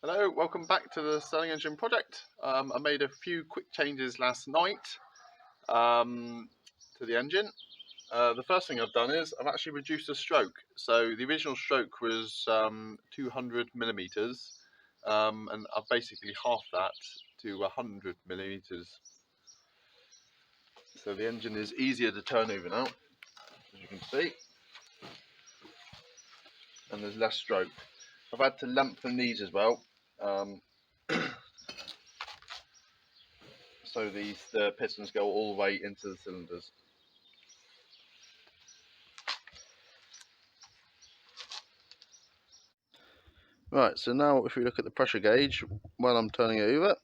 Hello, welcome back to the Stirling engine project. I made a few quick changes last night to the engine. The first thing I've done is I've actually reduced the stroke. So the original stroke was 200 millimeters, and I've basically halved that to 100 millimeters. So the engine is easier to turn over now, as you can see, and there's less stroke. I've had to lengthen these as well. So the pistons go all the way into the cylinders. Right, so now if we look at the pressure gauge while I'm turning it over,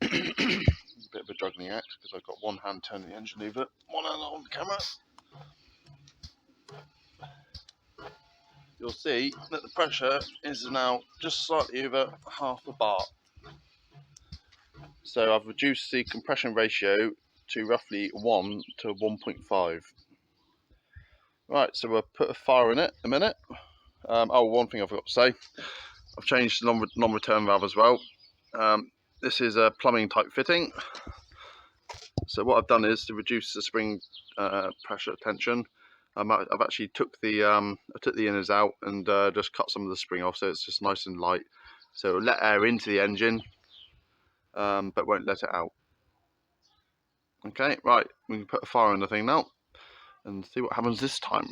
a bit of a juggling act because I've got one hand turning the engine over, one hand on the camera. You'll see that the pressure is now just slightly over half a bar. So I've reduced the compression ratio to roughly 1 to 1.5. Right, so we'll put a fire in it in a minute. One thing I forgot to say, I've changed the non-return valve as well. This is a plumbing type fitting. So what I've done is to reduce the spring pressure tension. I've actually took the inners out and just cut some of the spring off, so it's just nice and light. So it'll let air into the engine, but won't let it out. Okay, right, we can put a fire on the thing now and see what happens this time.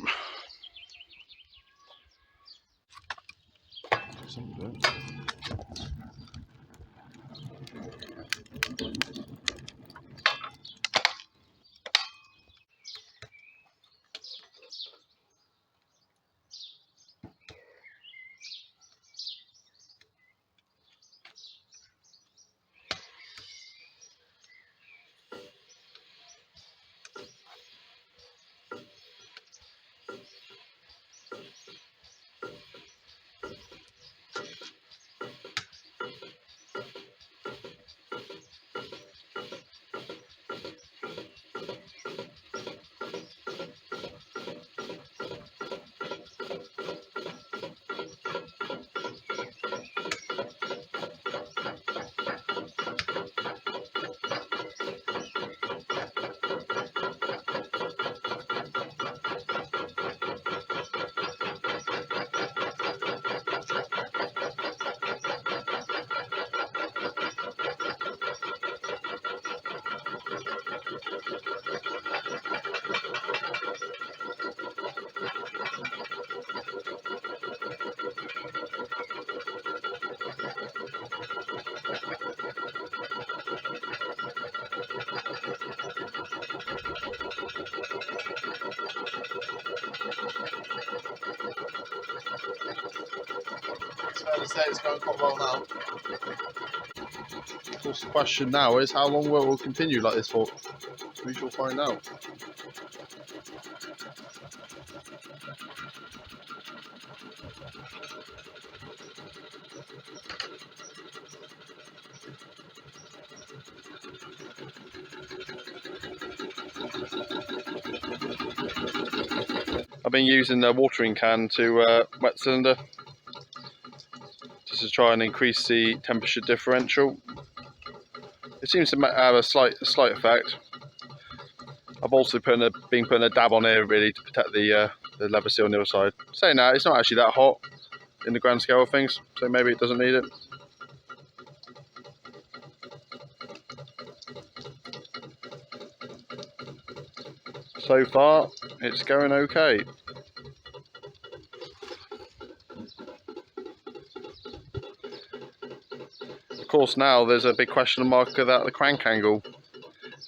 It's fair to say it's going quite well now. Of course, the question now is how long will it continue like this for? We shall find out. I've been using the watering can to wet cylinder just to try and increase the temperature differential. It seems to have a slight effect. I've also been putting a dab on here really to protect the leather seal on the other side. Saying that, it's not actually that hot in the grand scale of things, so maybe it doesn't need it. So far, it's going okay. Of course, now there's a big question mark about the crank angle.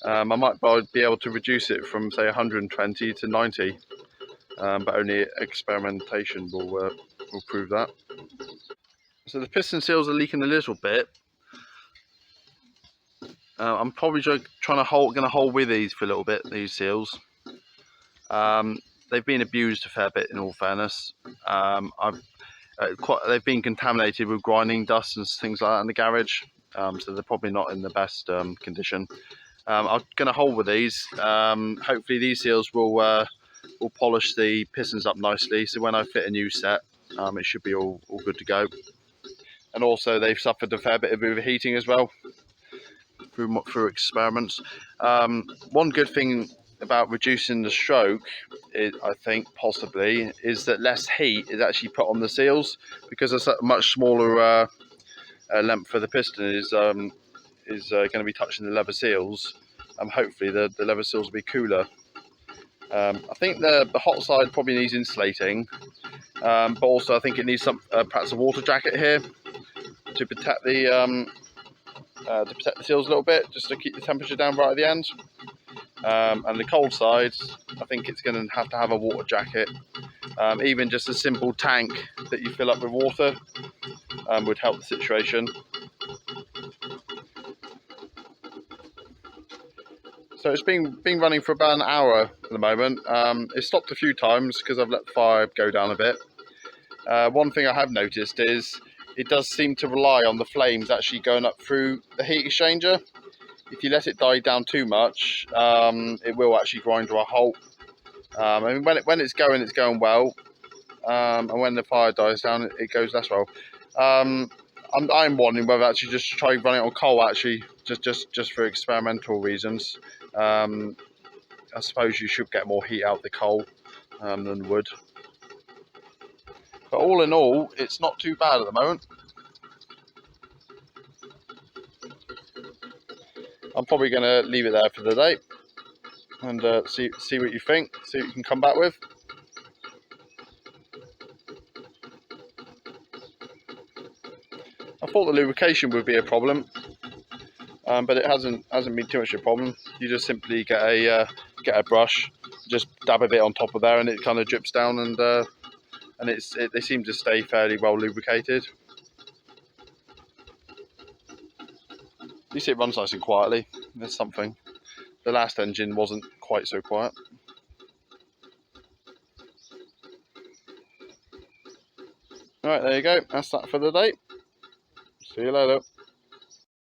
I might be able to reduce it from say 120 to 90, but only experimentation will prove that. So the piston seals are leaking a little bit. I'm probably going to hold with these for a little bit. These seals. They've been abused a fair bit, in all fairness. They've been contaminated with grinding dust and things like that in the garage, so they're probably not in the best condition. I'm going to hold with these. Hopefully these seals will polish the pistons up nicely, so when I fit a new set, it should be all good to go. and also they've suffered a fair bit of overheating as well through experiments. One good thing about reducing the stroke, I think possibly, is that less heat is actually put on the seals, because it's a much smaller length for the piston is going to be touching the leather seals. Hopefully the leather seals will be cooler. I think the hot side probably needs insulating, but also I think it needs some perhaps a water jacket here to protect the seals a little bit, just to keep the temperature down right at the end. And the cold side, I think it's going to have a water jacket. Even just a simple tank that you fill up with water would help the situation. So it's been running for about an hour at the moment. It's stopped a few times because I've let the fire go down a bit. One thing I have noticed is it does seem to rely on the flames actually going up through the heat exchanger. If you let it die down too much, it will actually grind to a halt. I mean, when it's going well, and when the fire dies down, it goes less well. I'm wondering whether actually just to try running it on coal, actually, just for experimental reasons. I suppose you should get more heat out of the coal than wood. But all in all, it's not too bad at the moment. I'm probably going to leave it there for the day and see what you think, see what you can come back with. I thought the lubrication would be a problem, but it hasn't been too much of a problem. You just simply get a brush, just dab a bit on top of there, and it kind of drips down, and they seem to stay fairly well lubricated. At least it runs nice and quietly. There's something. The last engine wasn't quite so quiet. Alright, there you go. That's that for the day. See you later.